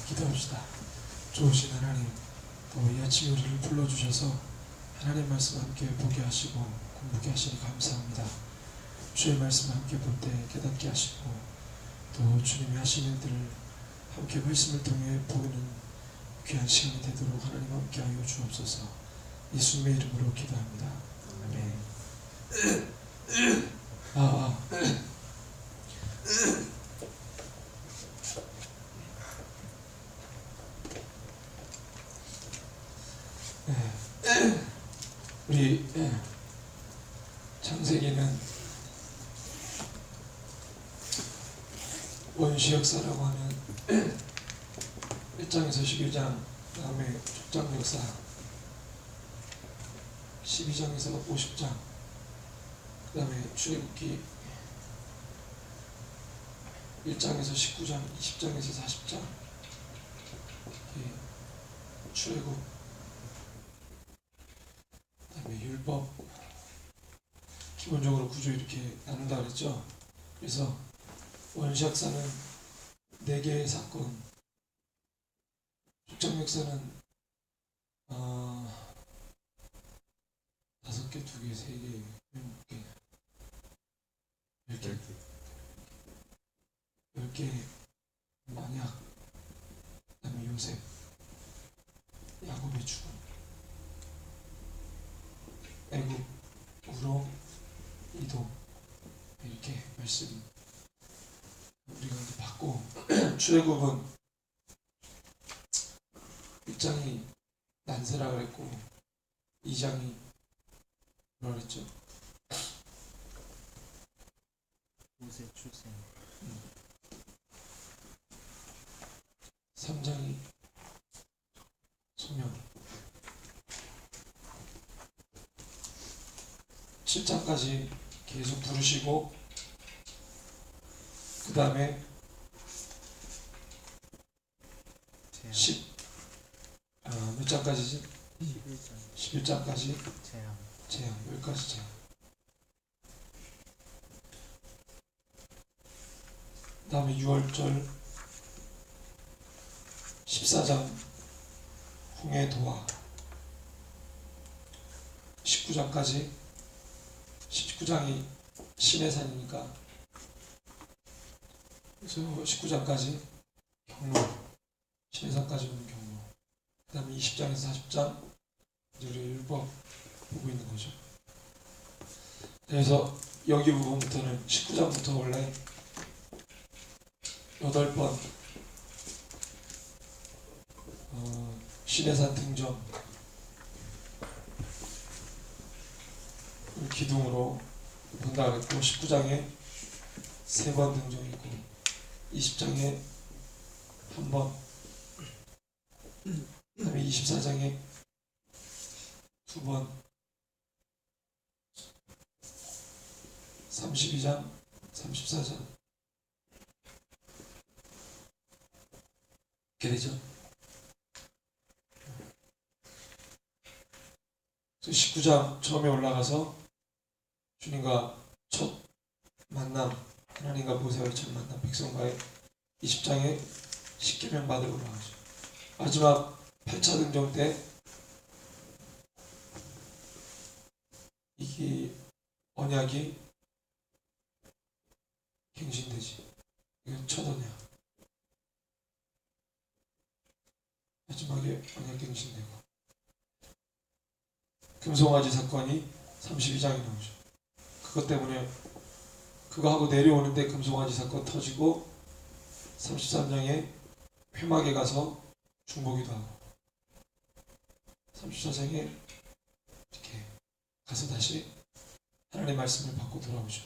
기도합시다. 좋으신 하나님, 또 이 아침에 우리를 불러주셔서 하나님 말씀 함께 보게 하시고 공부하게 하시니 감사합니다. 주의 말씀 함께 볼 때 깨닫게 하시고 또 주님이 하시는 일들을 함께 말씀을 통해 보는 귀한 시간이 되도록 하나님 함께 하여 주옵소서. 예수님의 이름으로 기도합니다. 아멘. 우리 창세기는 원시역사라고 하는 1장에서 11장, 그 다음에 족장역사 12장에서 50장, 그 다음에 출애굽기 1장에서 19장, 20장에서 40장, 출애굽, 그 다음에 율법, 기본적으로 구조 이렇게 나눈다 그랬죠. 그래서 원시역사는 4개의 사건, 족장역사는 5개, 2개, 3개, 7개, 10개, 10개 만약, 그 다음에 요셉, 야곱의 죽음, 애굽, 우로, 이동, 이렇게 말씀 우리가 이제 받고 출애굽은 1장이 난세라 그랬고 2장이 뭐라 그랬죠? 모세 출생. 3장이 소명, 7장까지 계속 부르시고 그 다음에 10몇 장까지지? 11장까지 재앙, 여기까지 재앙. 그 다음에 6월절 14장 홍해 도화, 19장까지, 19장이 시내산이니까 그래서 19장까지 경로, 시내산까지 오는 경로, 그 다음에 20장에서 40장 이제 우리 율법 보고 있는 거죠. 그래서 여기 부분부터는 19장부터 원래 8번 시내산 등정 기둥으로 본다 그랬고 19장에 3번 등정이 있고 20장에 1번, 그 다음에 24장에 2번, 32장, 34장 이렇게 되죠. 19장 처음에 올라가서 주님과 첫 만남, 하나님과 모세와의 첫 만남, 백성과의 20장에 십계명 받으러 올라가죠. 마지막 8차 등정 때 이게 언약이 갱신되지. 이건 첫 언약. 마지막에 언약 갱신되고 금송아지 사건이 32장에 나오죠. 그것 때문에 그거 하고 내려오는데 금송아지 사건 터지고 33장에 회막에 가서 중보기도 하고 34장에 이렇게 가서 다시 하나님의 말씀을 받고 돌아오죠.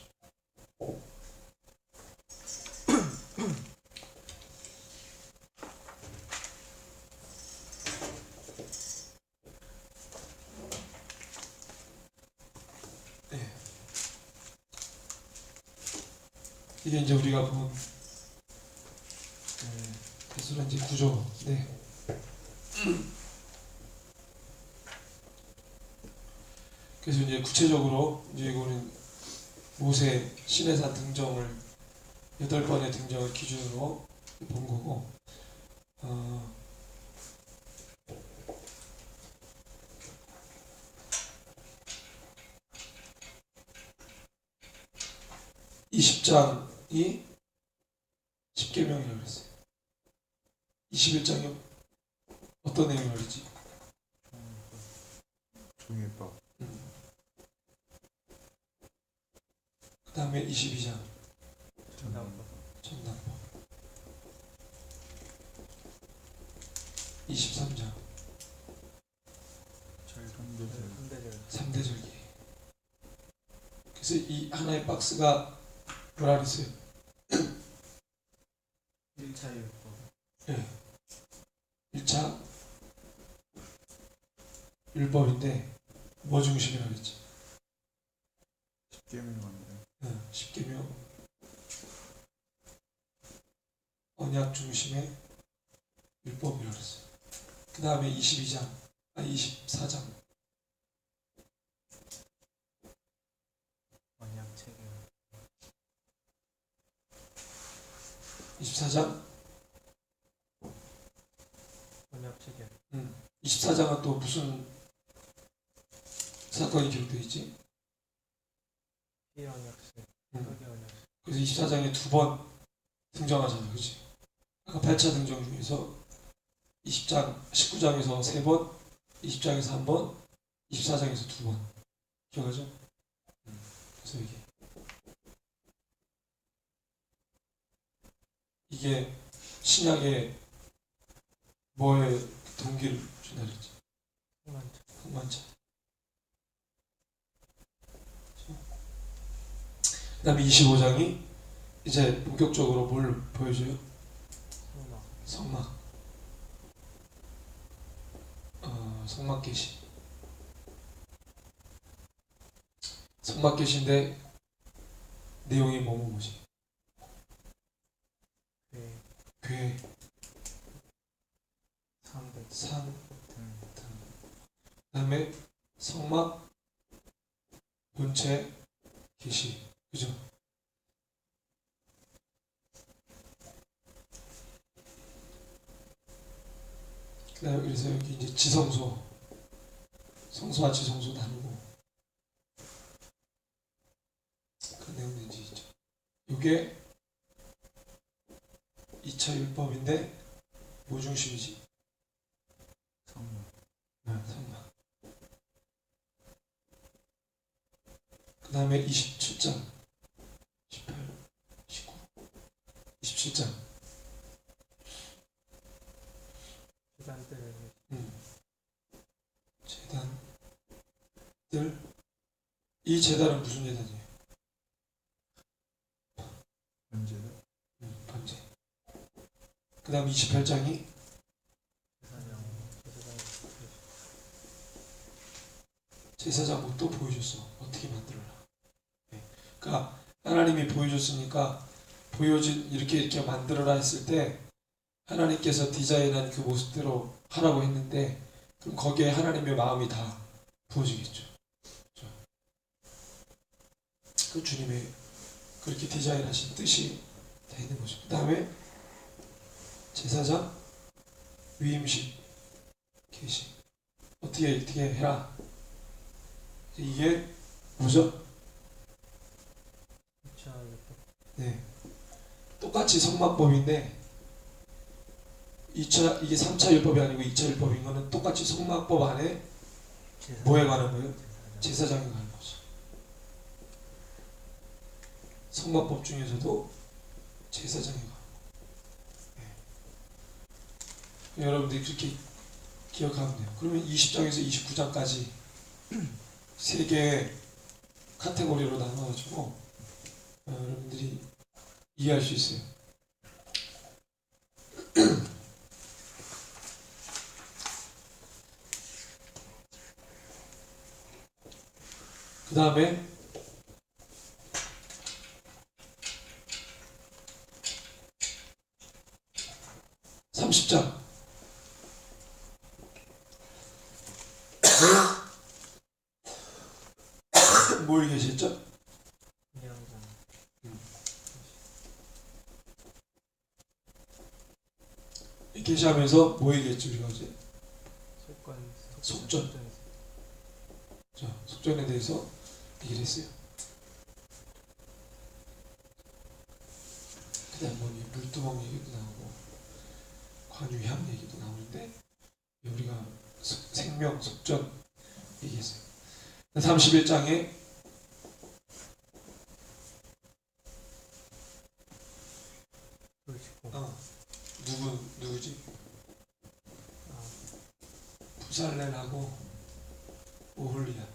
네. 이게 이제 우리가 본 대수란지 구조. 네. 그래서 이제 구체적으로 이제 이거는 모세 시내산 등정을 8번의 등정을 기준으로 본 거고 20장이 10계명이라고 그랬어요. 21장이 어떤 내용을 말이지? 종일법. 그 다음에 22장 전담법. 전담법. 23장 절근대절. 3대 절기. 그래서 이 하나의 박스가 뭐라 그랬어요? 1차 율법. 예. 1차 율법인데 뭐 중심이라고 그랬지? 10계명 건데. 10계명 언약 중심의 율법이라고 그랬어요. 그 다음에 24장 언약 체계. 24장 언약 체계. 24장은 또 무슨 사건이 기록되어 있지? 피언약세. 음. 흑연약세. 그래서 24장에 두 번 등장하잖아, 그렇지? 아까 8차 등장 중에서 19장에서 3번, 20장에서 1번, 24장에서 2번. 기억하죠? 그래서 이게 신약의 뭐의 동기를 준다 그랬지? 흑만차. 흑만차. 그 다음에 25장이 이제 본격적으로 뭘 보여줘요? 성막. 성막 계시. 성막 계시인데 내용이 뭐지? 궤, 상대. 산, 등. 그 다음에 성막, 본체, 계시. 그죠? 그다음에 그래서 여기 이제 지성소, 성소와 지성소 나누고 그 내용이 이제 있죠. 이게 2차 율법인데 뭐 중심이지? 성령. 성막. 그 다음에 27장, 18, 19, 27장. 재단들. 재단들. 이 재단은 무슨 재단이에요? 번제다. 번제. 그 다음 28장이 제사장 뭐 또 보여줬어. 어떻게 만들어라. 그러니까 하나님이 보여줬으니까 보여진 이렇게 만들어라 했을 때 하나님께서 디자인한 그 모습대로 하라고 했는데 그럼 거기에 하나님의 마음이 다 부어지겠죠. 그렇죠? 그 주님의 그렇게 디자인하신 뜻이 다 있는 거죠. 그 다음에 제사장 위임식 계시 어떻게 해라. 이게 뭐죠? 2차 율법. 네, 똑같이 성막법인데 2차 이게 3차 율법이 아니고 2차 율법인 거는 똑같이 성막법 안에 뭐에 관한 거예요? 제사장에 관한 거죠. 성막법 중에서도 제사장에 관한 거. 네. 여러분들이 그렇게 기억하면 돼요. 그러면 20장에서 29장까지 세 개의 카테고리로 나눠가지고 여러분들이 이해할 수 있어요. 그 다음에 30장 뭘 계시죠? 분양장. 계시하면서 뭐 얘기했죠 우리가 어제? 속전. 자, 속전에 대해서 얘기를 했어요. 대한민국의 물두멍 얘기도 나오고 관유향 얘기도 나오는데 우리가 생명, 속전 얘기했어요. 31장에 그렇고 누구지? 아, 부살렐하고 오홀리압.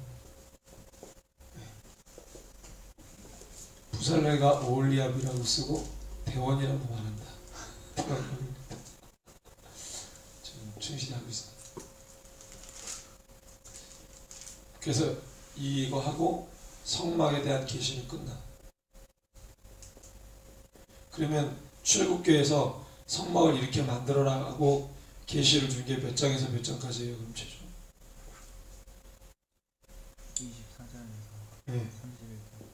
부살렐과 오홀리압이라고 쓰고 대원이라고 말한다. 지금 충실히 하고 있어. 그래서 이거 하고 성막에 대한 계시는 끝나. 그러면 출애굽교에서 성막을 이렇게 만들어라 하고 계시를 준 게 몇 장에서 몇 장까지예요? 그럼 최종? 24장에서 네. 31장.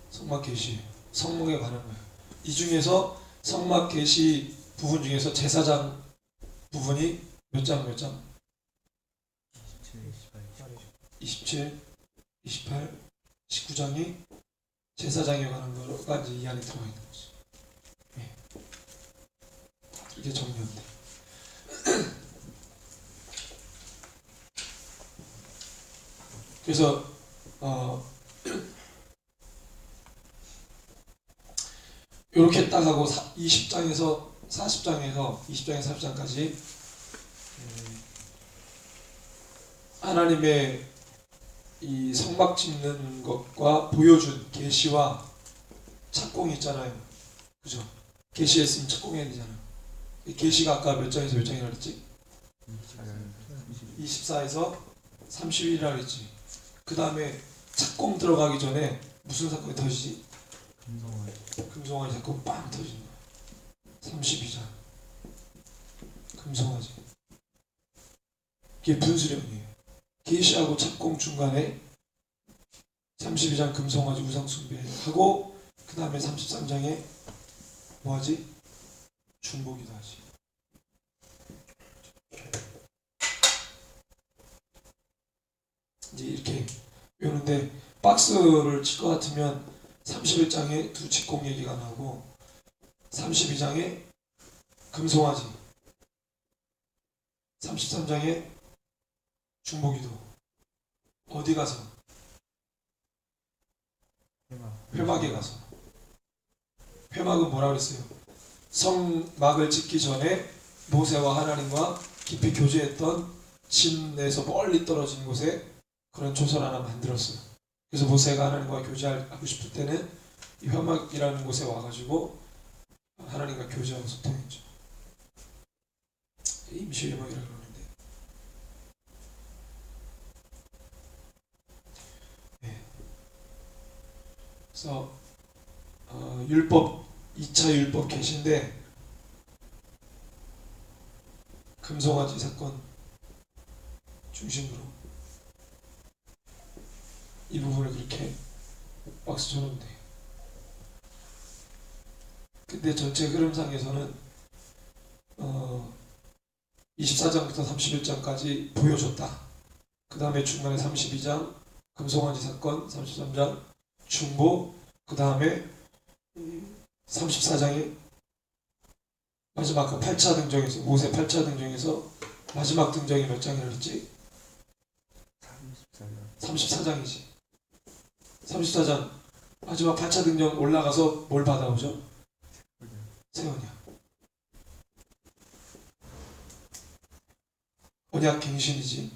성막 계시, 성막에 관한 거예요. 이 중에서 성막 계시 부분 중에서 제사장 부분이 몇 장, 몇 장? 27, 28, 27, 28, 19장이 제사장에 관한 거가 이제 이 안에 들어가 있는 거지. 예. 이게 정리인데. 그래서 이렇게 딱 하고 20장에서 40장에서 20장에서 40장까지 하나님의 이 성막 짓는 것과 보여준 계시와 착공이 있잖아요. 그죠? 계시했으면 착공해야 되잖아. 계시가 아까 몇 장에서 몇 장이라 그랬지? 24에서 31이라 그랬지. 그 다음에 착공 들어가기 전에 무슨 사건이 터지지? 금송아지 사건 빵 터지는 거야. 32장 금송아지. 이게 분수령이에요. 계시하고 착공 중간에 32장 금송아지 우상 숭배하고 그 다음에 33장에 뭐하지? 중보기도 하지. 이제 이렇게 외우는데 박스를 칠 것 같으면 31장에 두 직공 얘기가 나오고 32장에 금송아지 33장에 중보기도. 어디 가서? 회막에 가서. 회막은 뭐라 그랬어요? 성막을 짓기 전에 모세와 하나님과 깊이 교제했던 진에서 멀리 떨어진 곳에 그런 조설 하나 만들었어요. 그래서 모세가 하나님과 교제하고 싶을 때는 이 회막이라는 곳에 와가지고 하나님과 교제하고 소통했죠. 임시회막이라고 그러는데. 네. 그래서 율법 2차 율법 계신데 금송아지 사건 중심으로 이 부분을 그렇게 박스 쳐놓으면 돼요. 근데 전체 흐름상에서는 24장부터 31장까지 보여줬다. 그 다음에 중간에 32장 금송아지 사건, 33장 중보, 그 다음에 34장에 마지막 그 8차 등정에서 모세 8차 등정에서 마지막 등정이 몇 장이라 그랬지? 34장이지. 34장 마지막 8차 등정 올라가서 뭘 받아오죠? 새 언약. 언약 갱신이지.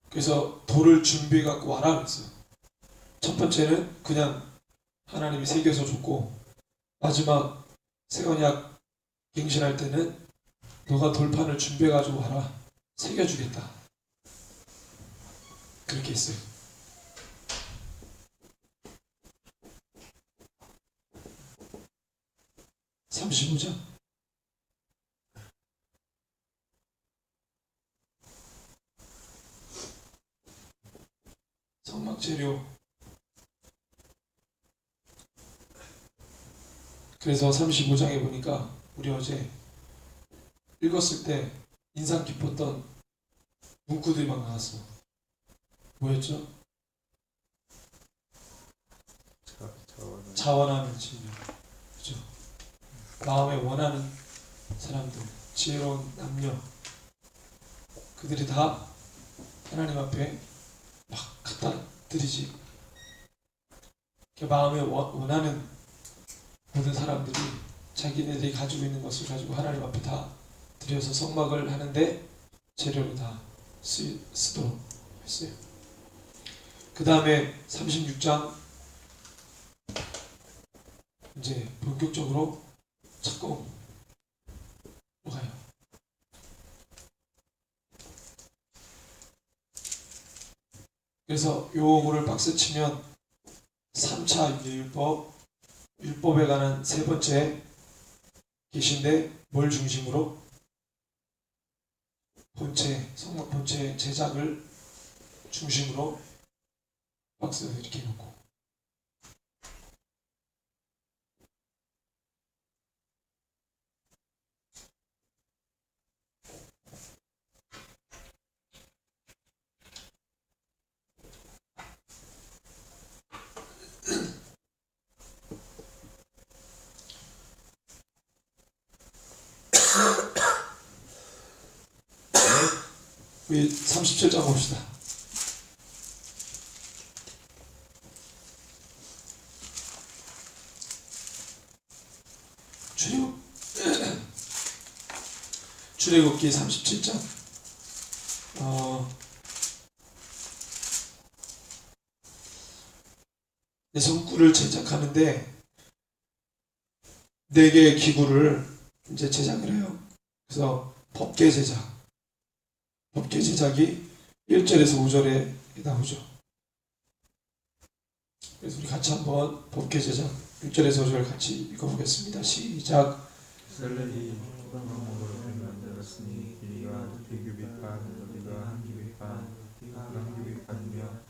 그래서 돌을 준비해 갖고 와라 그랬어요. 첫 번째는 그냥 하나님이 새겨서 줬고 마지막 새 언약 갱신할 때는 너가 돌판을 준비해 가지고 와라. 새겨주겠다. 그렇게 했어요. (35장) 성막 재료. 그래서 35장에 보니까 우리 어제 읽었을 때 인상 깊었던 문구들이 막 나왔어. 뭐였죠? 자원하는 질문. 그죠? 마음에 원하는 사람들, 지혜로운 남녀, 그들이 다 하나님 앞에 막 갖다 드리지. 마음에 원하는 모든 사람들이 자기네들이 가지고 있는 것을 가지고 하나님 앞에 다 드려서 성막을 하는데 재료로 다 쓰도록 했어요. 그 다음에 36장 이제 본격적으로 착공으로 가요. 그래서 요거를 박스 치면 3차 율법에 관한 세 번째 계신데 뭘 중심으로? 성막 본체 제작을 중심으로 박스 이렇게 놓고 우리 37장 봅시다. 출애굽기 37장 내 성구를 제작하는데 4개의 기구를 이제 제작을 해요. 그래서 법궤 제작이 1절에서 5절에 나오죠. 그래서 우리 같이 한번 법궤 제작 1절에서 5절 같이 읽어보겠습니다. 시작. 셀레리 방목으로 만들었으니 길이가 두 규빗반, 높이가 한 규빗반, 높이가 한 규빗반이며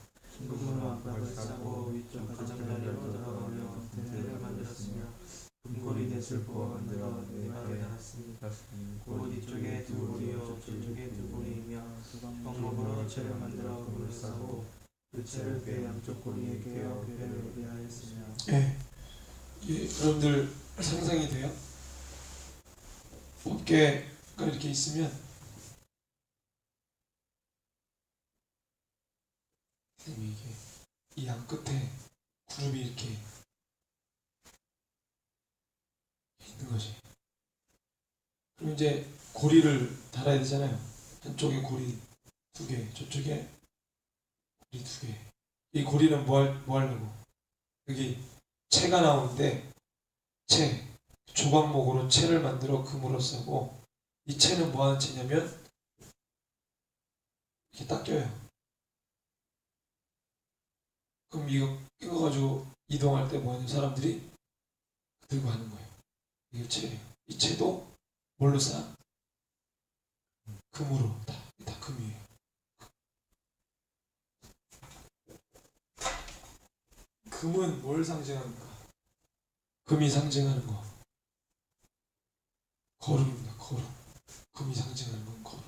금으로 앞박을 쌓고 위쪽 가장자리로 들어가며 텐트를 만들었으며 금고리 넷을 부어 만들어 네 발에 달았으니 곧 이쪽에 두 고리요 저쪽에 두 고리이며 방목으로 채를 만들어 금을 싸고 그 채를 궤 양쪽 고리에 꿰어 궤를 의뢰하였으며. 예, 여러분들 상상이 돼요? 법궤가 이렇게 있으면 이게 이 양 끝에 그룹이 이렇게 있는 거지. 그럼 이제 고리를 달아야 되잖아요. 한쪽에 고리 2개, 저쪽에 고리 2개. 이 고리는 뭐 하려고? 여기 채가 나오는데 조각목으로 채를 만들어 금으로 쓰고, 이 채는 뭐 하는 채냐면 이렇게 딱 껴요. 그럼 이거 가지고 이동할 때 뭐 하는 사람들이 들고 하는 거예요. 이게 채예요. 이 채도 뭘로 쌓아? 금으로. 다 금이에요. 금은 뭘 상징합니까? 금이 상징하는 거. 거룩입니다. 거룩. 금이 상징하는 건 거룩.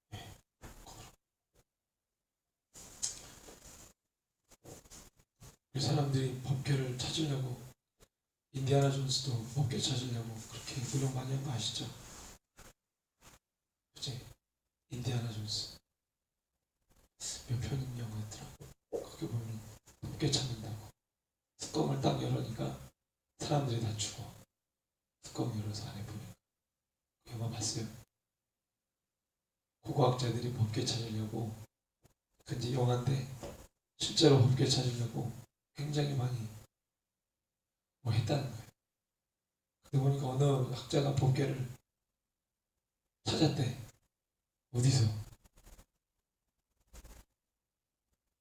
네, 거룩. 이 사람들이 법궤를 찾으려고, 인디아나 존스도 법궤 찾으려고 그렇게 노력 많이 한 거 아시죠? 그치? 인디아나 존스. 몇 편인 영화였더라. 거기 보면 법궤 찾는다고 뚜껑을 딱 열으니까 사람들이 다 죽어. 뚜껑 열어서 안에 보니까. 영화 봤어요? 고고학자들이 법궤 찾으려고, 근데 영화인데 실제로 법궤 찾으려고 굉장히 많이 뭐 했다는 거예요. 근데 보니까 어느 학자가 법궤를 찾았대. 어디서?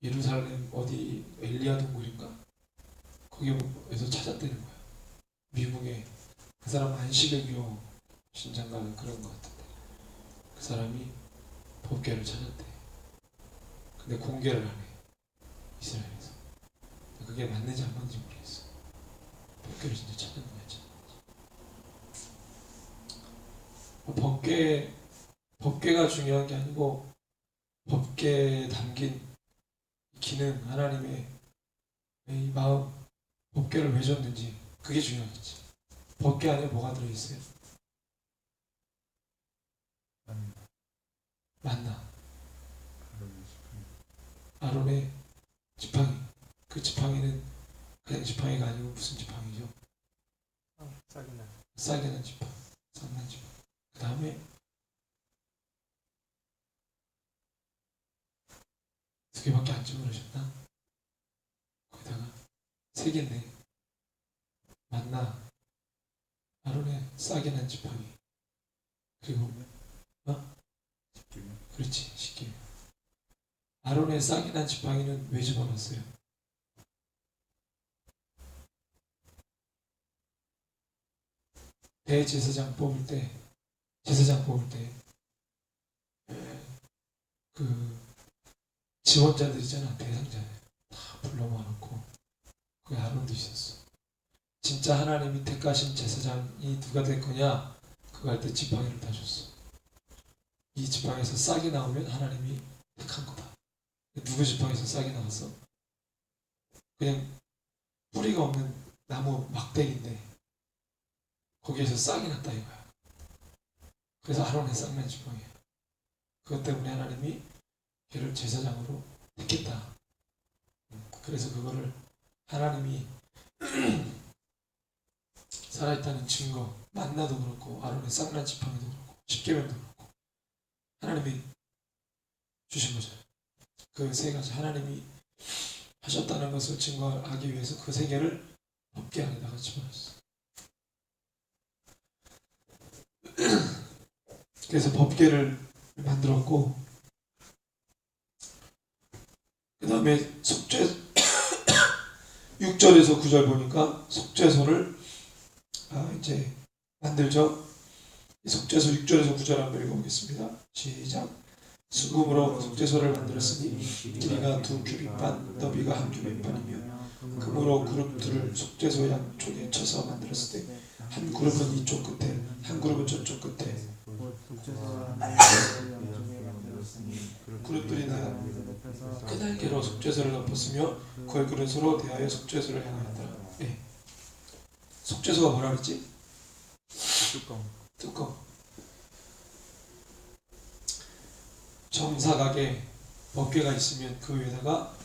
예루살렘 어디 엘리야 동굴인가? 거기에서 찾았다는 거예요. 미국의 그 사람 안식일교 신장가 그런 것 같은데, 그 사람이 법궤를 찾았대. 근데 공개를 안 해. 이스라엘에서. 그게 맞는지 안 맞는지 모르겠어. 법궤를 진짜 찾는 거야. 법궤가 중요한 게 아니고 법계에 담긴 기능, 하나님의 이 마음, 법계를 왜 줬는지 그게 중요하겠지. 법계 안에 뭐가 들어있어요? 만나. 아론의 지팡이. 그 지팡이는 그냥 지팡이가 아니고 무슨 지팡이죠? 싹이나 싹이 난 지팡이. 싹난 지팡이. 그 다음에 두 개밖에 안 집어넣으셨나? 거기다가 세 개인데 만나, 아론의 싹이 난 지팡이, 그리고 그렇지, 십계명. 아론의 싹이 난 지팡이는 왜 집어넣었어요? 대제사장 뽑을 때, 그 지원자들 있잖아, 대상자들 다 불러 모아놓고 거기 아론도 있었어. 진짜 하나님이 택하신 제사장이 누가 될 거냐? 그거 할 때 지팡이를 다 줬어. 이 지팡이에서 싹이 나오면 하나님이 택한 거다. 누구 지팡이에서 싹이 나왔어? 그냥 뿌리가 없는 나무 막대기인데 거기에서 싹이 났다 이거야. 그래서 아론의 싹난 지팡이야. 그것 때문에 하나님이 걔를 제사장으로 택했다. 그래서 그거를 하나님이 살아있다는 증거, 만나도 그렇고 아론의 싹난 지팡이도 그렇고 십계명도 그렇고 하나님이 주신 거죠. 그 세 가지 하나님이 하셨다는 것을 증거하기 위해서 그 세 개를 법궤 안에다가 집어넣었어. 그래서 법궤를 만들었고, 그 다음에 속죄 6절에서 9절 보니까 속죄소를 이제 만들죠. 속죄소 6절에서 9절 한번 읽어보겠습니다. 시작. 수금으로 속죄소를 만들었으니 길이가 2규빗 반, 너비가 1규빗 반이며 금으로 그룹들을 속죄소 양쪽에 쳐서 만들었을 때 한 그룹은 이쪽 끝에, 한 그룹은 저쪽 끝에. 그룹들이 다 그 날개로 속죄소를 덮었으며 그 얼굴은 서로 대하여 속죄소를 향하였더라. 예. 속죄소가 뭐라 그랬지? 뚜껑. 정사각에 법궤가 있으면 그 위에다가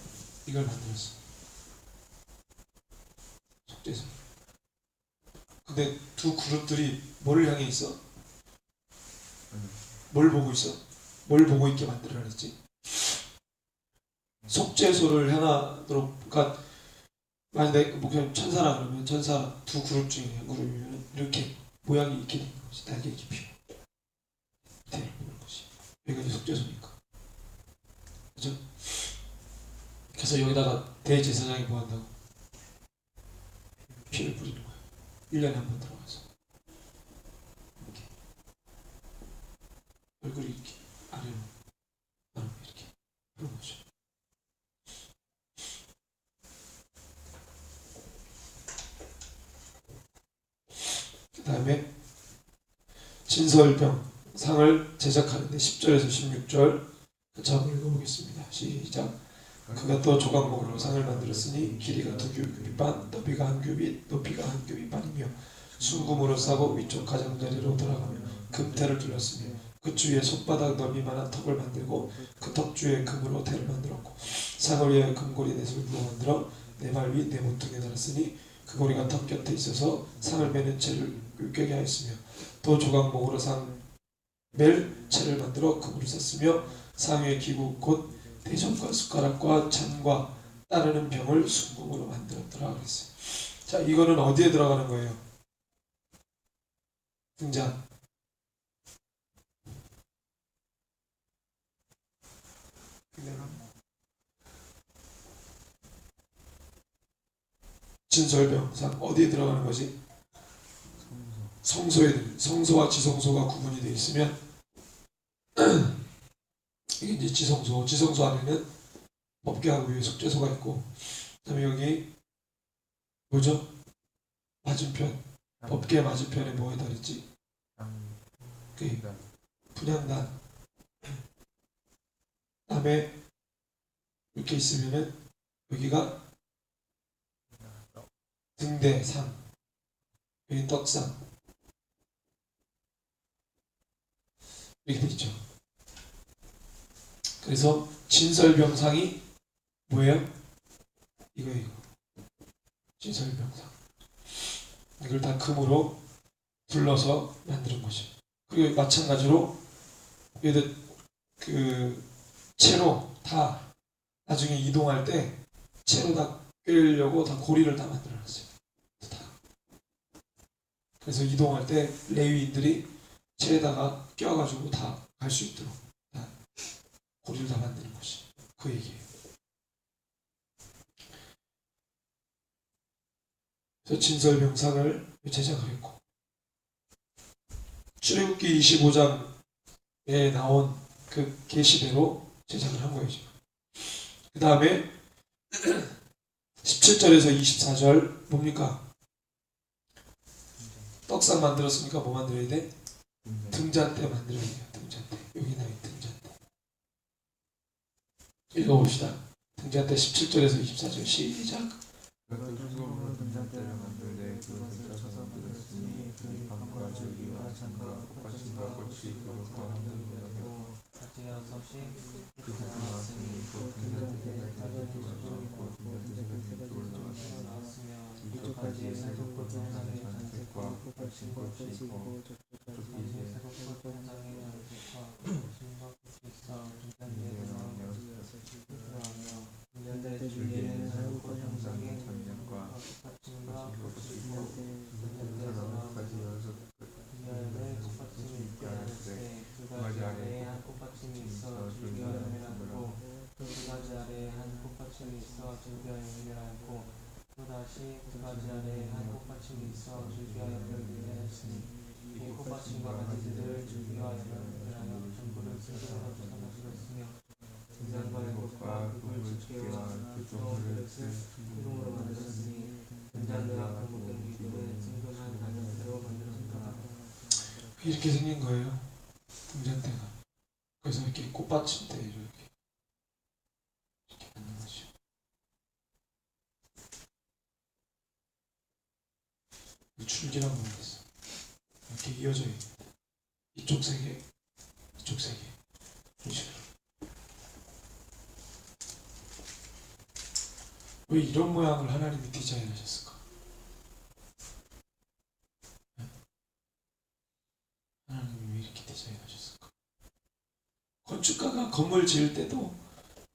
이걸 만들었어. 속죄소. 근데 두 그룹들이 뭘 향해 있어? 뭘 보고 있어? 뭘 보고 있게 만들어 그랬지? 속죄소를 향하도록, 그러니까 만약에 목사님 천사라 그러면 천사 두 그룹 중에 한 그룹이면 이렇게 모양이 있게 되는 거지. 날개 이렇게 피고 밑에를 보는 거지. 여기가 이제 속죄소니까. 그죠? 그래서 여기다가 대제사장이 뭐 한다고? 피를 뿌리는 거야. 1년에 한 번 들어가서 이렇게 얼굴이 이렇게 아래로 이렇게 그런 거죠. 그 다음에 진설병 상을 제작하는데 10절에서 16절 같이 한번 읽어보겠습니다. 시작. 그가 또 조각목으로 상을 만들었으니 길이가 2규빗 반, 너비가 1규빗, 높이가 1규빗 반이며 순금으로 싸고 위쪽 가장자리로 돌아가며 금태를 둘렀으며 그 주위에 손바닥 너비만한 턱을 만들고 그 턱 주위에 금으로 태를 만들었고 상을 위하여 금고리 넷을 부어 만들어 네 발 위 네 모퉁이에 달았으니 그 고리가 턱 곁에 있어서 상을 매는 채를 꿰게 하였으며 또 조각목으로 상 멜 채를 만들어 금으로 쌌으며 상 위의 기구 곧 대접과 숟가락과 잔과 따르는 병을 순금으로 만들었더라 그랬어요. 자, 이거는 어디에 들어가는 거예요? 등잔. 진설병상 어디에 들어가는 거지? 성소에. 성소와 지성소가 구분이 되어 있으면 이게 이제 지성소 안에는 법궤하고 위에 속죄소가 있고, 그다음에 여기 뭐죠? 맞은편, 법궤 맞은편에 뭐에다 그랬지? 그 분향단. 다음에 이렇게 있으면은 여기가 등대상, 여기 떡상 이렇게 돼 있죠. 그래서 진설병상이 뭐예요? 이거 진설병상. 이걸 다 금으로 둘러서 만드는 거죠. 그리고 마찬가지로 얘들 그 채로 다 나중에 이동할 때 채로 다 꿰려고 다 고리를 다 만들어놨어요. 다. 그래서 이동할 때 레위인들이 채에다가 껴가지고 다 갈 수 있도록 다 고리를 다 만드는 것이 그 얘기예요. 그래서 진설병상을 제작을 했고 출애굽기 25장에 나온 그 계시대로 제작을 한 거예요. 그 다음에 17절에서 24절 뭡니까? 떡상 만들었으니까 뭐 만들어야 돼? 등잔대 만들어야 돼요. 등잔대. 여기 나와 있는 등잔대. 읽어봅시다. 등잔대 17절에서 24절 시작. 수금으로 등잔대를 만들되 그것을 쳐서 만들었으니 그 밤과 줄기와 창과 꽃받침과 꽃이 그것과 함께 같이야 섭씨 그 나왔으니 그 등잔대를 달리고 나왔고 등잔대를 돌아왔으니 나왔으며 이쪽까지 새롭고 정상의 잔색과 꽃받침 꽃이 있고 저쪽까지 새롭고 정상의 잔색과 꽃과 꽃이 있어 등잔대에 나오며 등잔대 주위에는 새롭고 정상의 잔색과 꽃받침과 꽃이 있고 등잔대에서 나오까지 여덟 꽃받침이 있게 하였으되 두 가지 아래에 한 꽃받침이 있어 줄기와 연결하였고 두 가지 아래에 한 꽃받침이 있어 줄기와 연결하였고 또다시 두 가지 아래에 한 꽃받침이 있어 줄기와 연결하였으니 이 꽃받침과 가지들을 줄기와 연결하여 전부를 스스로 만들었으며 등잔과의 꽃과 그물 집게와 그 종을 순금으로 만들었으니 등잔대와 그 모든 기구는 순금한 단연대로 만들었다. 이렇게 생긴 거예요. 등잔대가. 그래서 이렇게 꽃받침대 이렇게 만든 거죠. 줄기란 모르겠어. 이렇게 이어져 있는 이쪽 세 개, 이쪽 세 개. 이런 식으로. 왜 이런 모양을 하나님이 디자인하셨을까? 하나님이 왜 이렇게 디자인하셨을까? 건축가가 건물 지을 때도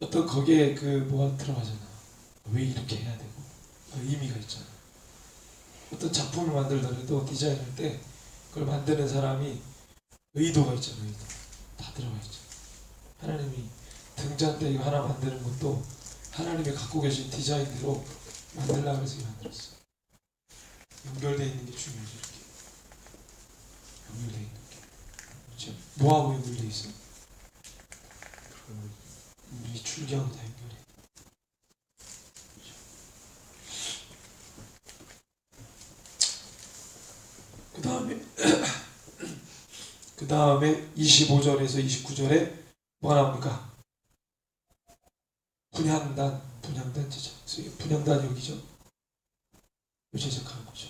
어떤 거기에 그 뭐가 들어가잖아. 왜 이렇게 해야 되고 의미가 있잖아. 어떤 작품을 만들더라도 디자인할 때 그걸 만드는 사람이 의도가 있잖아. 의도 다 들어가 있죠. 하나님이 등잔대 이거 하나 만드는 것도 하나님이 갖고 계신 디자인대로 만들려고 해서 만들었어. 연결되어 있는 게 중요하죠. 이렇게 연결되어 있는 게. 그렇죠? 뭐하고 연결되어 있어? 이 줄기하고 다 연결해. 그 다음에 25절에서 29절에 뭐가 나옵니까? 분향단 제작. 분향단 여기죠. 제작하는 거죠.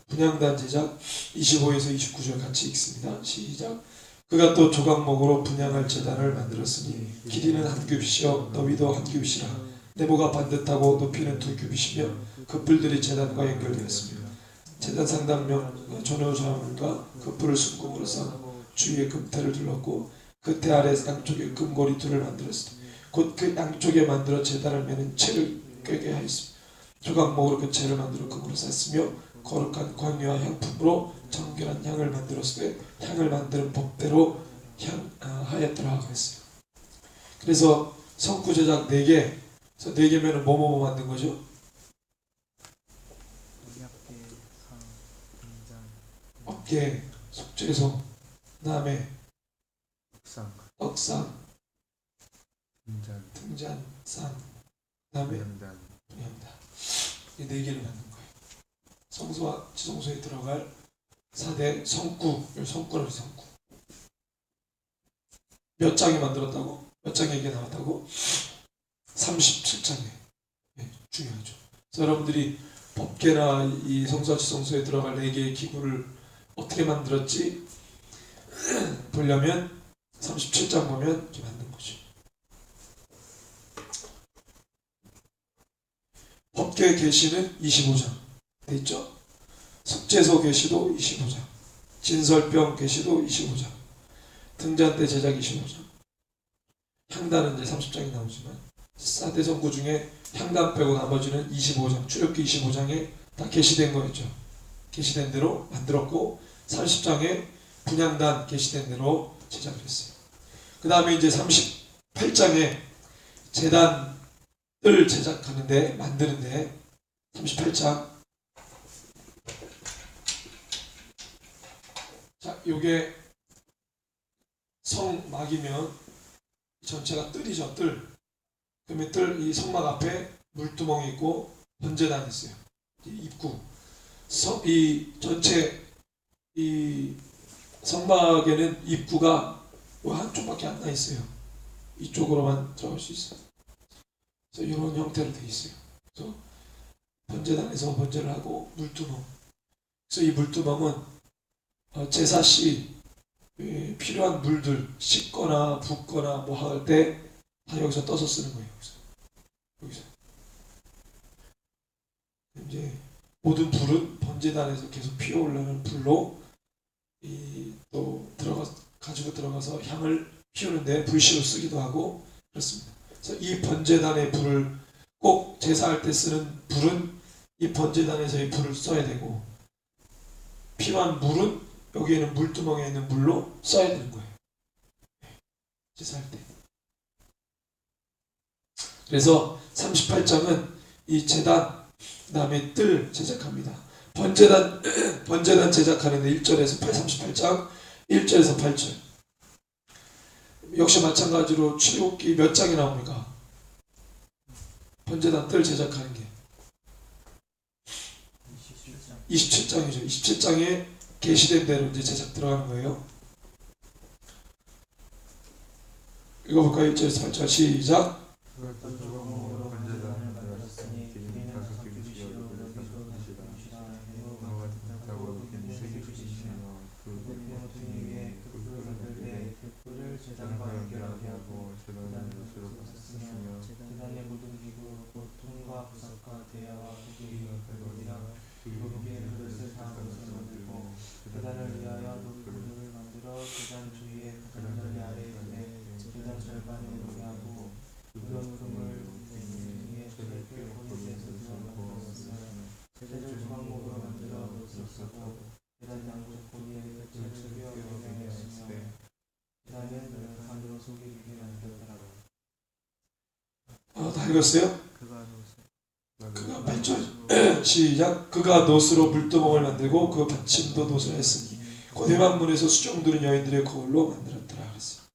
분향단 제작 25에서 29절 같이 읽습니다. 시작. 그가 또 조각목으로 분향할 제단을 만들었으니 길이는 한 규빗이요 너비도 한 규빗이라. 네모가 반듯하고 높이는 2규빗이며 그 뿔들이 제단과 연결되었으며 제단 상단면 전후좌물과 그 뿔을 순금으로 쌓고 주위에 금태를 둘렀고 그태 아래 양쪽에 금고리 둘을 만들었으니 곧 그 양쪽에 만들어 제단을 매는 채를 꿰게 하였으며 조각목으로 그 채를 만들어 금으로 쌌으며 거룩한 광유와 향품으로 정결한 향을 만들었을 때 향을 만드는 법대로 하였더라 했어요. 그래서 성구 제작 4개, 그래서 4개면은 뭐뭐 만든 거죠? 어깨, 속죄소, 그 다음에 떡상, 등잔, 상, 그 다음에 분향단. 이 4개를 만든 거예요. 성소와 지성소에 들어갈 4대 성구, 성구라고 성구. 몇 장이 만들었다고? 몇 장에 이게 나왔다고? 37장에. 네, 중요하죠. 그래서 여러분들이 법계나 이 성사지성소에 들어갈 4개의 기구를 어떻게 만들었지 보려면 37장 보면 이렇게 만든 거죠. 법계 계시는 25장 돼 있죠. 속죄소 계시도 25장, 진설병 계시도 25장, 등잔대 제작 25장, 향단은 이제 30장이 나오지만 4대 성구 중에 향단 빼고 나머지는 25장, 출애굽기 25장에 다 계시된 거였죠. 계시된 대로 만들었고 30장에 분향단 계시된 대로 제작을 했어요. 그 다음에 이제 38장에 제단을 제작하는데 만드는데 38장 자 요게 성막이면 전체가 뜰이죠. 뜰. 그러면 이 성막 앞에 물두멍이 있고 번제단이 있어요. 입구. 이 전체 이 성막에는 입구가 한쪽밖에 안 나 있어요. 이쪽으로만 들어갈 수 있어요. 그래서 이런 형태로 되어 있어요. 그래서 번제단에서 번제를 하고 물두멍. 그래서 이 물두멍은 제사 시 필요한 물들 씻거나 붓거나 뭐 할 때 다 여기서 떠서 쓰는 거예요. 여기서 이제 모든 불은 번제단에서 계속 피어올라는 불로 또 가지고 들어가서 향을 피우는데 불씨로 쓰기도 하고 그렇습니다. 그래서 이 번제단의 불을 꼭 제사할 때 쓰는 불은 이 번제단에서의 불을 써야 되고 필요한 물은 여기에는 물두멍에 있는 물로 써야 되는 거예요. 제사할 때. 그래서 38장은 이 제단 그다음에 뜰 제작합니다. 번제단 제작하는데 1절에서 38장 1절에서 8절 역시 마찬가지로 출애굽기 몇 장이 나옵니까? 번제단 뜰 제작하는 게 27장이죠. 27장에 계시된 대로 이제 제작 들어가는 거예요. 읽어볼까요? 1절에서 8절 시작. 제단의 모든 기구, 보통과 부석과 대야와 구기와 별로이랑 기구의 그릇을 다 것을 만들고 제단을 위하여 돌구를 만들어 제단 주위에 가장자리 아래에 두되 제단 절반에 놓게하고 그런 금을 위에 철길 고리에서 만들었으며 제단을 조각목으로 만들어 돛을 쓰고 제단 양쪽 고리에 돛을 휘어 명했으며 제단은 간으로 속이게 만들었더라고. 다 읽었어요? 그가 8절 시작. 그가 놋으로 물두멍을 만들고 그 받침도 놋을 했으니 곧 회막문에서 수종 두른 여인들의 거울로 만들었더라 그랬어요.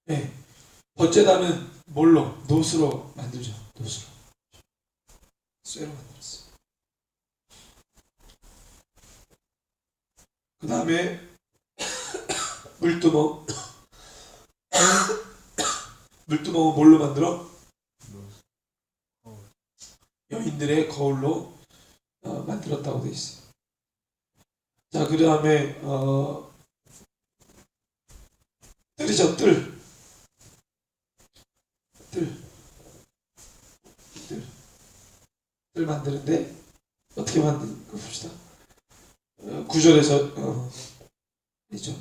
네, 번제단은 뭘로? 놋으로 만들죠. 놋으로. 쇠로 만들었어요. 그 다음에 물두멍 물두멍은 뭘로 만들어? 여인들의 거울로 만들었다고 되어 있어요. 자, 그 다음에 뜰이죠. 뜰 만드는데 어떻게 만드는가 봅시다. 9절에서 있죠.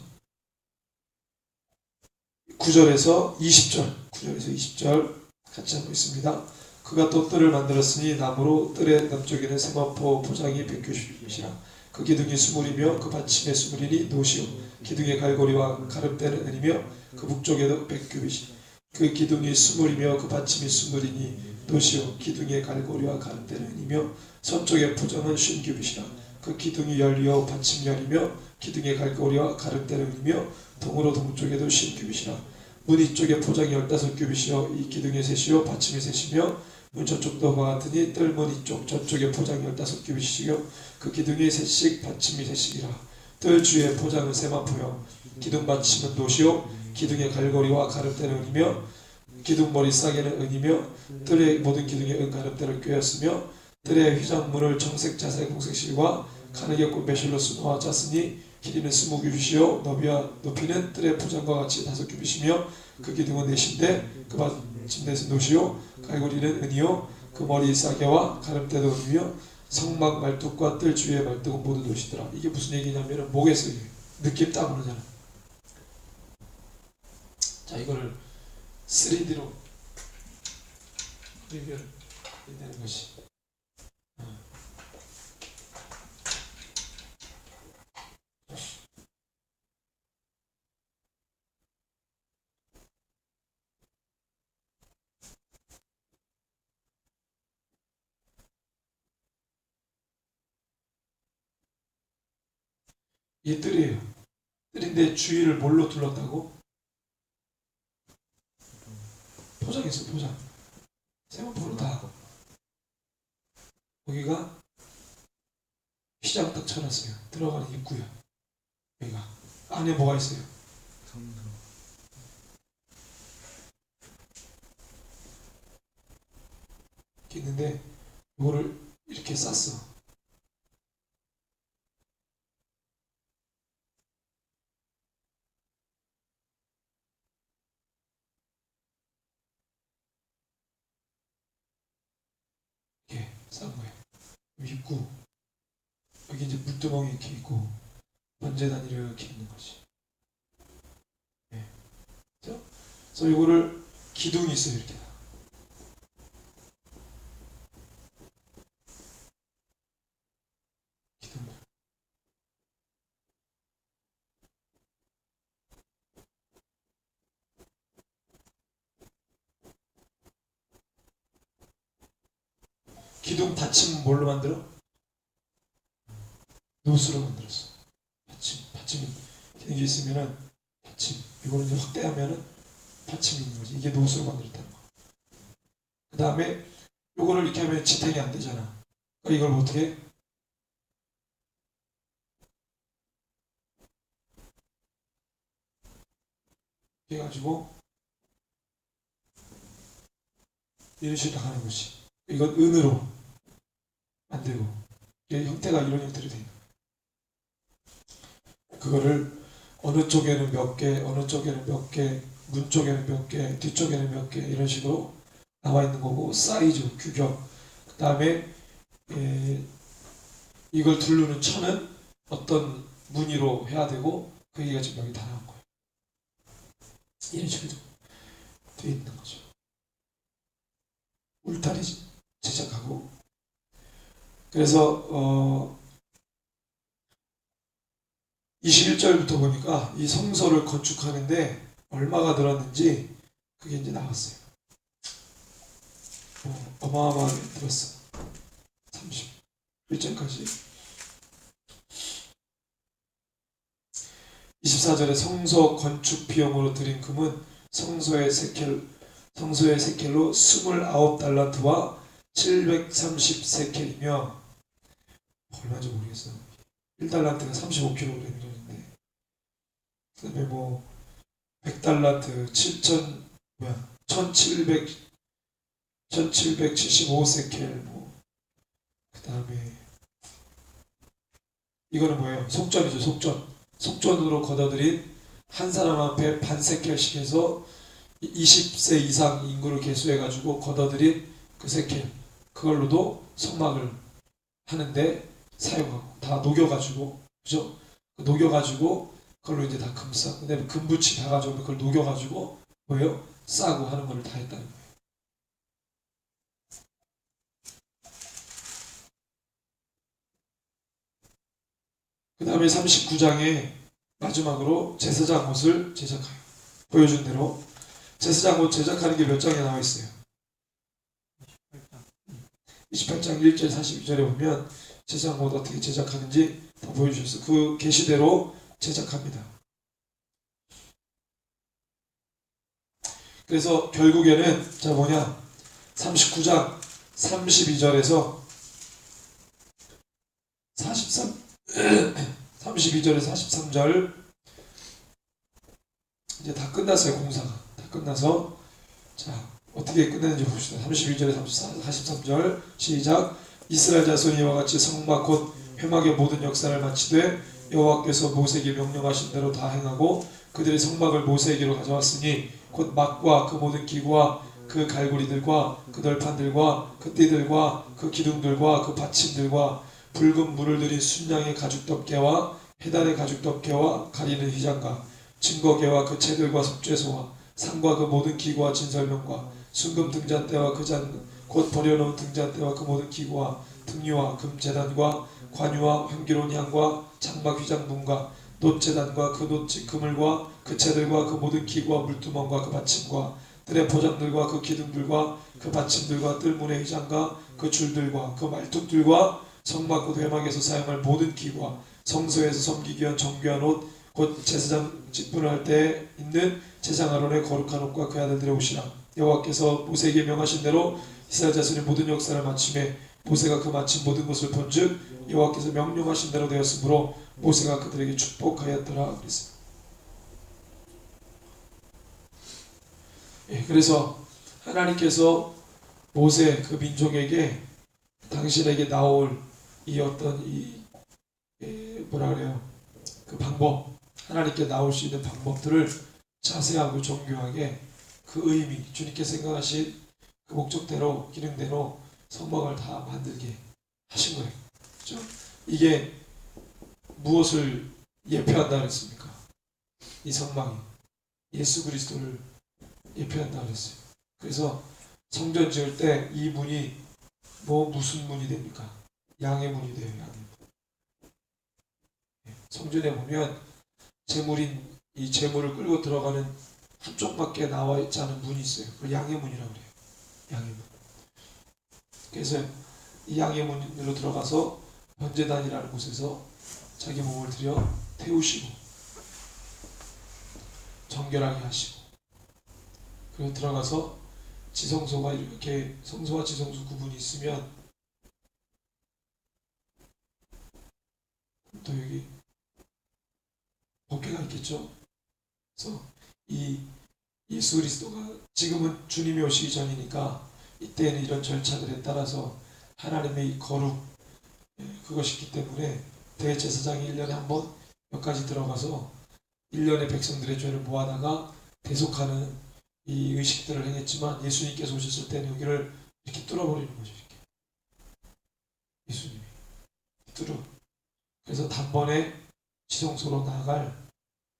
9절에서 20절 같이 하고 있습니다. 그가 또 뜰을 만들었으니 나무로 뜰의 남쪽에는 세마포 포장이 190이라 그 기둥이 수물이며 그 받침의 수물이니 놋이요 기둥의 갈고리와 가름대는 은이며 그 북쪽에도 100규빗이 그 기둥이 수물이며 그 받침이 수물이니 놋이요 기둥의 갈고리와 가름대는 은이며 서쪽의 포장은 50규빗이라 그 기둥이 열이요 받침 열이며 기둥의 갈고리와 가름대는 은이며 동으로 동쪽에도 50규빗이라 문 이쪽에 포장이 15규빗이요 이 기둥의 셋이요 받침이 셋이며 문 저쪽도 그와 같으니 뜰문 이쪽 저쪽에 포장이 15규빗이요 그 기둥이 셋씩 받침이 셋씩이라 뜰 주위의 포장은 세마포요 기둥 받침은 놋이요 기둥의 갈고리와 가름대는 은이며 기둥머리 싸개는 은이며 뜰의 모든 기둥에 은가름대를 꿰었으며 뜰의 휘장문을 정색 자색 홍색실과 가늘게 꼰 배실로 수놓아 짰으니 길이는 20규빗이요 높이는 뜰의 포장과 같이 5규빗이며 그 기둥은 넷인데 그 받침대에서 노시요 갈고리는 은이요 그 머리 싸개와 가름대도 은이며 성막 말뚝과 뜰 주위의 말뚝은 모두 노시더라. 이게 무슨 얘기냐면 뭐겠어요? 느낌 딱 오르잖아. 자, 이거를 3D로 그리기를 내는 것이 이 뜰이에요. 뜰인데 주위를 뭘로 둘렀다고? 포장했어, 포장. 세모포로 다. 여기가 휘장 딱 쳐놨어요. 들어가는 입구야. 여기가. 안에 뭐가 있어요? 성소. 이렇게 있는데 이거를 이렇게 쌌어. 이렇게 싼 거예요. 입구. 여기 이제 물두멍이 이렇게 있고 번제단 이렇게 있는 거지. 네. 그래서 이거를 기둥이 있어요. 이렇게. 기둥. 기둥 받침 뭘로 만들어? 노스로 만들었어. 받침이 기둥이 있으면은 받침. 이거를 이제 확대하면은 받침이 있는 거지. 이게 노스로 만들었다는 거. 그 다음에 요거를 이렇게 하면 지탱이 안 되잖아. 그러니까 이걸 어떻게 해? 이렇게 해가지고 이런 식으로 나가는 거지. 이건 은으로 만들고 이게 형태가 이런 형태로 돼 있는 거야. 그거를 어느 쪽에는 몇 개, 어느 쪽에는 몇 개, 문 쪽에는 몇 개, 뒤쪽에는 몇 개 이런 식으로 나와 있는 거고 사이즈, 규격 그 다음에 이걸 두르는 천은 어떤 무늬로 해야 되고 그 얘기가 지금 여기 다 나온 거예요. 이런 식으로 돼 있는 거죠. 울타리 제작하고 그래서 21절부터 보니까 이 성소를 건축하는데 얼마가 들었는지 그게 이제 나왔어요. 어마어마하게 들었어. 31절까지 24절에 성소 건축 비용으로 들인 금은 성소의 세켈로 29달란트와 730세켈이며 얼마인지 모르겠어. 1달란트가 35kg인데 그 다음에 뭐 100달란트 1775세켈 뭐 그 다음에 이거는 뭐예요? 속전이죠. 속전으로 걷어들인 한 사람 앞에 반 세켈씩 해서 20세 이상 인구를 계수해가지고 걷어들인 그 세켈 그걸로도 성막을 하는데 사용하고 다 녹여가지고 그죠? 녹여가지고 그걸로 이제 다 금 싸고 그다음에 금붙이 다 가져오면 그걸 녹여가지고 뭐예요? 싸고 하는 걸 다 했다는 거예요. 그 다음에 39장에 마지막으로 제사장 옷을 제작하여 보여준 대로 제사장 옷 제작하는 게 몇 장에 나와 있어요? 28장 1절 42절에 보면 제사장 옷 어떻게 제작하는지 다 보여주셨어요. 그 계시대로 제작합니다. 그래서 결국에는 자 뭐냐 39장 32절에서 32절에서 43절 이제 다 끝났어요. 공사가 다 끝나서 자 어떻게 끝냈는지 봅시다. 31절에 43절 시작. 이스라엘 자손이 이와 같이 성막 곧 회막의 모든 역사를 마치되 여호와께서 모세에게 명령하신 대로 다 행하고 그들이 성막을 모세에게로 가져왔으니 곧 막과 그 모든 기구와 그 갈고리들과 그 널판들과 그 띠들과 그 기둥들과 그 받침들과 붉은 물을 들인 순양의 가죽 덮개와 해달의 가죽 덮개와 가리는 휘장과 증거개와 그 채들과 속죄소와 상과 그 모든 기구와 진설명과 순금 등잔대와 그 잔 곧 버려놓은 등잔대와 그 모든 기구와 등유와 금제단과 관유와 향기로운 향과 장막 휘장문과 놋제단과 그 놋 그물과 그 채들과 그 모든 기구와 물두멍과 그 받침과 뜰의 포장들과 그 기둥들과 그 받침들과 뜰문의 휘장과 그 줄들과 그 말뚝들과 성막 곧 회막에서 사용할 모든 기구와 성소에서 섬기기 위한 정교한 옷 곧 제사장 직분을 할 때 있는 제사장 아론의 거룩한 옷과 그 아들들의 옷이라. 여호와께서 모세에게 명하신 대로 이스라엘 자손의 모든 역사를 마침에 모세가 그 마친 모든 것을 본즉 여호와께서 명령하신 대로 되었으므로 모세가 그들에게 축복하였더라 그랬어요. 예, 그래서 하나님께서 모세 그 민족에게 당신에게 나올 이 어떤 이 뭐라 그래요? 그 방법, 하나님께 나올 수 있는 방법들을 자세하고 정교하게 그 의미, 주님께 생각하신 그 목적대로 기능대로 성막을 다 만들게 하신 거예요. 그렇죠? 이게 무엇을 예표한다 그랬습니까? 이 성막이 예수 그리스도를 예표한다 그랬어요. 그래서 성전 지을 때 이 문이 무슨 문이 됩니까? 양의 문이 돼요. 양의 문. 성전에 보면 제물인 이 제물을 끌고 들어가는 한쪽밖에 나와 있지 않은 문이 있어요. 그걸 양의 문이라고 그래요. 양의 문. 그래서 이 양의 문으로 들어가서 번제단이라는 곳에서 자기 몸을 들여 태우시고 정결하게 하시고 그리고 들어가서 지성소가 이렇게 성소와 지성소 구분이 있으면 또 여기 법궤가 있겠죠. 그래서 이 예수 그리스도가 지금은 주님이 오시기 전이니까 이때는 이런 절차들에 따라서 하나님의 이 거룩 그것이 있기 때문에 대제사장이 1년에 한 번 여기까지 들어가서 1년의 백성들의 죄를 모아다가 대속하는 이 의식들을 행했지만 예수님께서 오셨을 때는 여기를 이렇게 뚫어버리는 거죠. 이렇게. 예수님이 뚫어. 그래서 단번에 지성소로 나아갈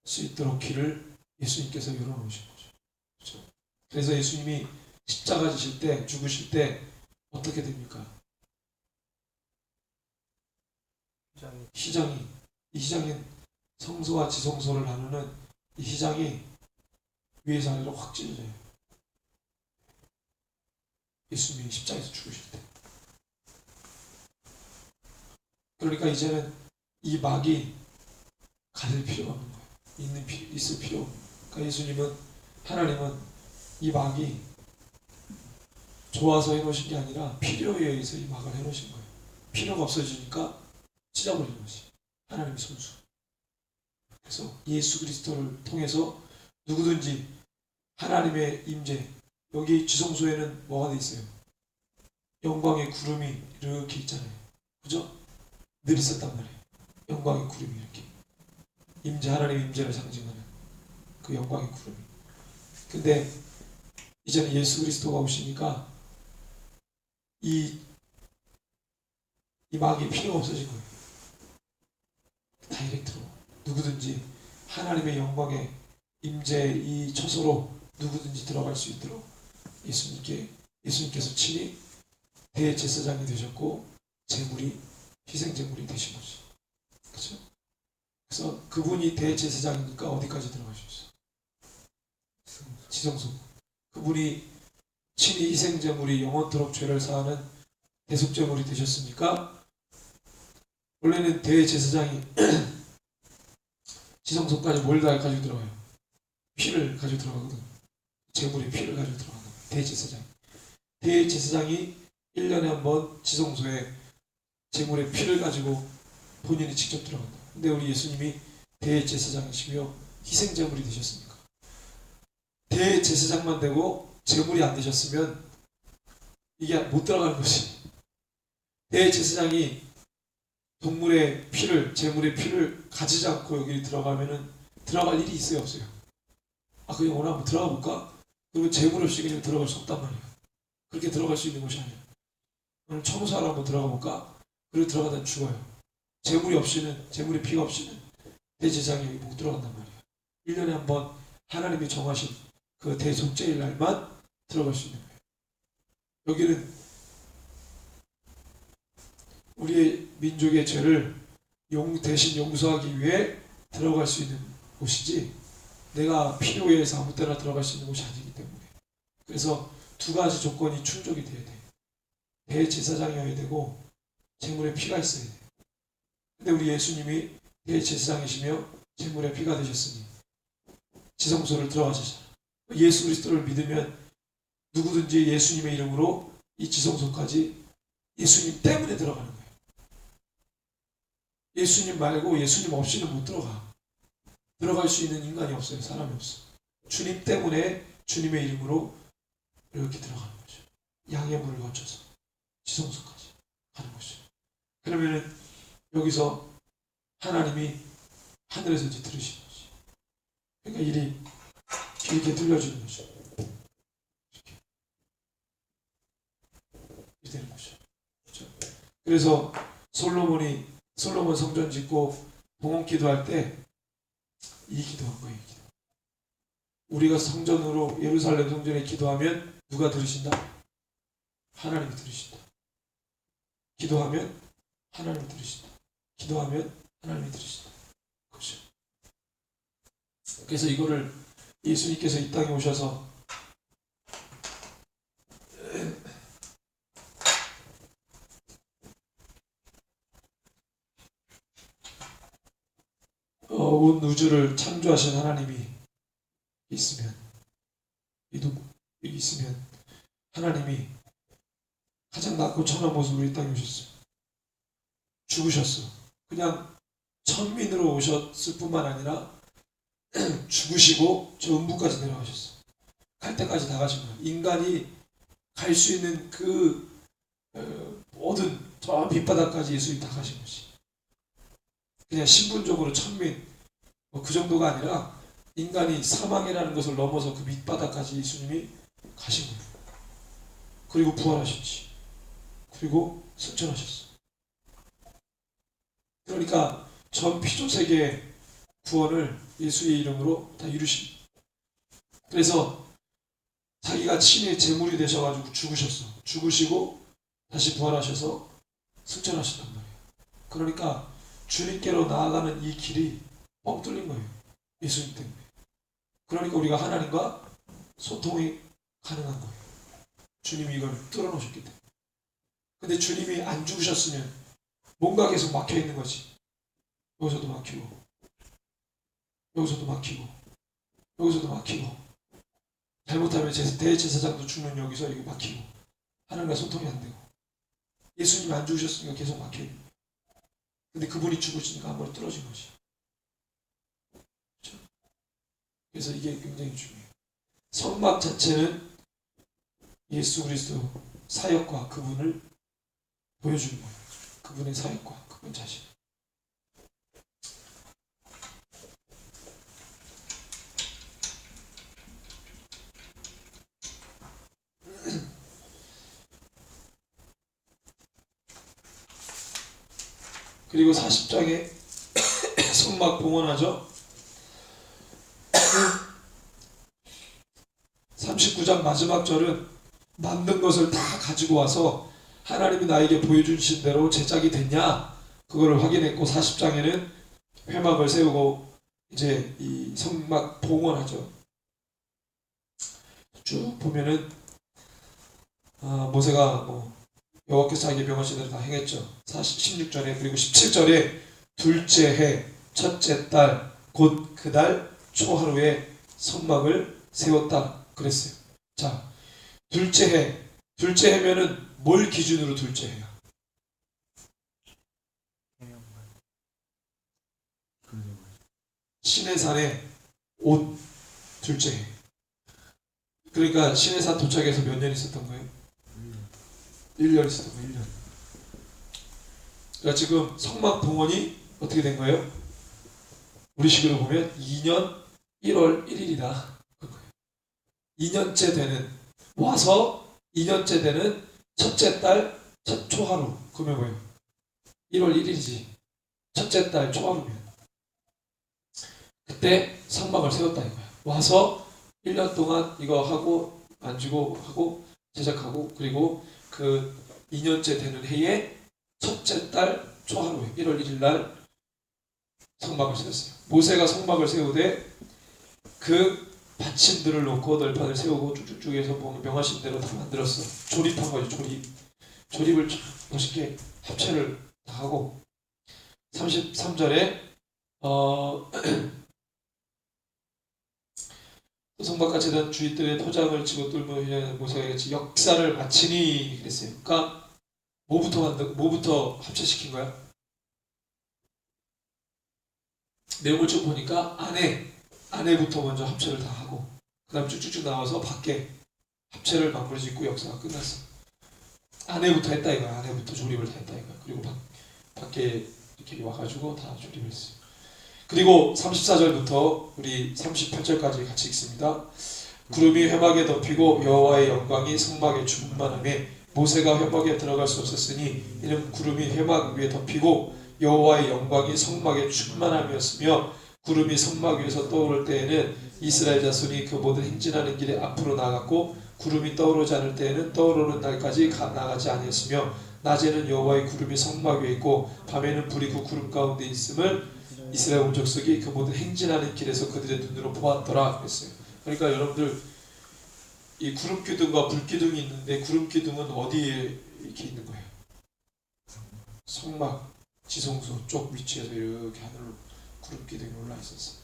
수 있도록 길을 예수님께서 열어놓으신 거죠. 그렇죠? 그래서 예수님이 십자가 지실 때, 죽으실 때 어떻게 됩니까? 휘장이 이 휘장인 성소와 지성소를 나누는 이 휘장이 위에서 아래로 확 찢어져요. 예수님이 십자가에서 죽으실 때. 그러니까 이제는 이 막이 가릴 필요가 없는 거예요. 있을 필요 없는 거예요. 그러니까 예수님은, 하나님은 이 막이 좋아서 해놓으신 게 아니라 필요에 의해서 이 막을 해놓으신 거예요. 필요가 없어지니까 찢어버리는 것이 하나님의 손수. 그래서 예수 그리스도를 통해서 누구든지 하나님의 임재, 여기 지성소에는 뭐가 돼 있어요? 영광의 구름이 이렇게 있잖아요. 그죠? 늘 있었단 말이에요. 영광의 구름이 이렇게. 임재, 하나님의 임재를 상징하는 그 영광의 구름이. 근데 이제는 예수 그리스도가 오시니까 이 막이 필요가 없어진 거예요. 다이렉트로 누구든지 하나님의 영광의 임재 이 처소로 누구든지 들어갈 수 있도록 예수님께서 친히 대제사장이 되셨고 제물이 희생제물이 되신 거지. 그렇죠? 그래서 그분이 대제사장이니까 어디까지 들어갈 수 있어? 지성소. 그분이 친히 희생제물이 영원토록 죄를 사하는 대속제물이 되셨으니까 원래는 대제사장이 지성소까지 뭘 다 가지고 들어가요? 피를 가지고 들어가거든. 제물의 피를 가지고 들어가는 거예요. 대제사장이 1년에 한 번 지성소에 제물의 피를 가지고 본인이 직접 들어간다. 근데 우리 예수님이 대제사장이시며 희생제물이 되셨으니까 대제사장만 되고 제물이 안 되셨으면 이게 못 들어가는 것이. 대제사장이 동물의 피를, 제물의 피를 가지지 않고 여기 들어가면은 들어갈 일이 있어요, 없어요? 그냥 오늘 한번 들어가 볼까? 그러면 제물 없이 그냥 들어갈 수 없단 말이에요. 그렇게 들어갈 수 있는 곳이 아니에요. 오늘 청소하러 한번 들어가 볼까? 그리고 들어가다 죽어요. 제물이 없이는, 제물의 피가 없이는 대제사장이 여기 못 들어간단 말이에요. 1년에 한 번 하나님이 정하신 그 대속죄일 날만 들어갈 수 있는 거예요. 여기는 우리의 민족의 죄를 대신 용서하기 위해 들어갈 수 있는 곳이지, 내가 필요에 의해서 아무 때나 들어갈 수 있는 곳이 아니기 때문에. 그래서 두 가지 조건이 충족이 돼야 돼. 대제사장이어야 되고 제물의 피가 있어야 돼. 근데 우리 예수님이 대제사장이시며 제물의 피가 되셨으니 지성소를 들어가시잖아. 예수 그리스도를 믿으면 누구든지 예수님의 이름으로 이 지성소까지 예수님 때문에 들어가는 거예요. 예수님 말고 예수님 없이는 못 들어가. 들어갈 수 있는 인간이 없어요. 사람이 없어. 주님 때문에 주님의 이름으로 이렇게 들어가는 거죠. 양의 문을 거쳐서 지성소까지 가는 거죠. 그러면은 여기서 하나님이 하늘에서 이제 들으시는 거지. 그러니까 일이 길게 들려주는 거죠. 이렇게 되는 거죠. 그렇죠? 그래서 솔로몬 성전 짓고 봉헌 기도할 때 이 기도한 거예요. 이 기도. 우리가 성전으로 예루살렘 성전에 기도하면 누가 들으신다? 하나님이 들으신다. 기도하면 하나님이 들으신다. 기도하면 하나님이 들으신다. 그렇죠. 그래서 이거를 예수님께서 이 땅에 오셔서 온 우주를 창조하신 하나님이 있으면, 하나님이 가장 낮고 천한 모습으로 이 땅에 오셨어요. 죽으셨어. 그냥 천민으로 오셨을 뿐만 아니라 죽으시고 저 음부까지 내려가셨어. 갈 때까지 다 가신 거예요. 인간이 갈 수 있는 그 모든 저 밑바닥까지 예수님이 다 가신 거지. 그냥 신분적으로 천민 그 정도가 아니라 인간이 사망이라는 것을 넘어서 그 밑바닥까지 예수님이 가신 거예요. 그리고 부활하셨지. 그리고 승천하셨어. 그러니까 전 피조세계의 구원을 예수의 이름으로 다 이루신. 그래서 자기가 친히 제물이 되셔가지고 죽으셨어. 죽으시고 다시 부활하셔서 승천하셨단 말이에요. 그러니까 주님께로 나아가는 이 길이 뻥 뚫린 거예요. 예수님 때문에. 그러니까 우리가 하나님과 소통이 가능한 거예요. 주님이 이걸 뚫어놓으셨기 때문에. 근데 주님이 안 죽으셨으면 뭔가 계속 막혀있는 거지. 여기서도 막히고 여기서도 막히고 여기서도 막히고, 잘못하면 대제사장도 죽는 여기서 여기 막히고, 하나님과 소통이 안 되고. 예수님이 안 죽으셨으니까 계속 막혀있는 거예요. 근데 그분이 죽으시니까 한 번에 뚫어진 거지. 그렇죠? 그래서 이게 굉장히 중요해요. 성막 자체는 예수 그리스도 사역과 그분을 보여주는 거예요. 그분의 사역과 그분 자신. 그리고 40장에 성막 봉헌하죠. 39장 마지막 절은 만든 것을 다 가지고 와서 하나님이 나에게 보여주신 대로 제작이 됐냐 그거를 확인했고, 40장에는 회막을 세우고 이제 이 성막 봉헌하죠. 쭉 보면은 모세가 여호와께서 자기 명하신 대로 다 행했죠. 16절에, 그리고 17절에 둘째 해 첫째 달 곧 그 달 초하루에 성막을 세웠다 그랬어요. 자, 둘째 해면은 뭘 기준으로 둘째 해야? 시내산에 온 둘째 해. 그러니까 시내산 도착해서 몇 년 있었던 거예요? 1년 있었던 거예요. 1년. 그러니까 지금 성막 봉헌이 어떻게 된 거예요? 우리식으로 보면 2년 1월 1일이다. 2년째 되는, 와서 2년째 되는 첫째 달 첫 초하루. 그러면 뭐예요? 1월 1일이지. 첫째 달 초하루면 그때 성막을 세웠다 이거야. 와서 1년 동안 이거 하고 만지고 하고 제작하고, 그리고 그 2년째 되는 해에 첫째 달 초하루에 1월 1일 날 성막을 세웠어요. 모세가 성막을 세우되 그 받침들을 놓고 널판을 세우고 쭉쭉쭉 해서 명하신 대로 다 만들었어. 조립한 거죠. 조립을 멋있게 합체를 다 하고, 33절에 성막같이 된 주위들의 토장을 치고 뚫으며 모세가 같이 역사를 마치니 그랬어요. 그러니까 뭐부터 합체시킨 거야? 내용을 쭉 보니까 안에부터 먼저 합체를 다 하고, 그 다음 쭉쭉쭉 나와서 밖에 합체를 마무리 짓고 역사가 끝났어. 안에부터 했다 이거야. 안에부터 조립을 다 했다 이거야. 그리고 밖에 이렇게 와가지고 다 조립을 했어요. 그리고 34절부터 우리 38절까지 같이 읽습니다. 구름이 회막에 덮이고 여호와의 영광이 성막에 충만하며 모세가 회막에 들어갈 수 없었으니 이는 구름이 회막 위에 덮이고 여호와의 영광이 성막에 충만함이었으며, 구름이 성막 위에서 떠오를 때에는 이스라엘 자손이 그 모든 행진하는 길에 앞으로 나갔고, 구름이 떠오르지 않을 때에는 떠오르는 날까지 나가지 아니했으며, 낮에는 여호와의 구름이 성막 위에 있고 밤에는 불이 그 구름 가운데 있음을 이스라엘 온 족속이 그 모든 행진하는 길에서 그들의 눈으로 보았더라 그랬어요. 그러니까 여러분들, 이 구름 기둥과 불 기둥이 있는데, 구름 기둥은 어디에 이렇게 있는 거예요? 성막 지성소 쪽 위치에서 이렇게 하늘로 구름 기둥이 올라 있었어요.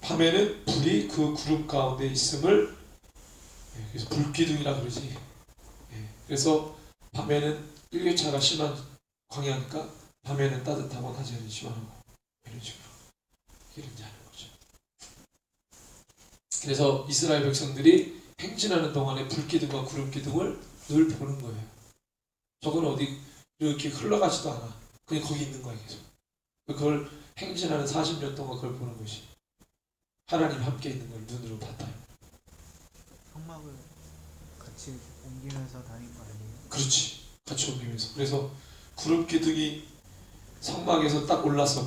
밤에는 불이 그 구름 가운데 있음을, 그래서 불기둥이라 그러지. 그래서 밤에는 일교차가 심한 광야니까 밤에는 따뜻하고 낮에는 시원하고, 이런 식으로 이런지 하는 거죠. 그래서 이스라엘 백성들이 행진하는 동안에 불기둥과 구름기둥을 늘 보는 거예요. 저건 어디 이렇게 흘러가지도 않아. 그냥 거기 있는 거야 계속. 그걸 행진하는 40년 동안 그걸 보는 것이 하나님 함께 있는 걸 눈으로 봤다. 성막을 같이 옮기면서 다닌 거 아니에요? 그렇지. 같이 옮기면서. 그래서 구름 기둥이 성막에서 딱 올라서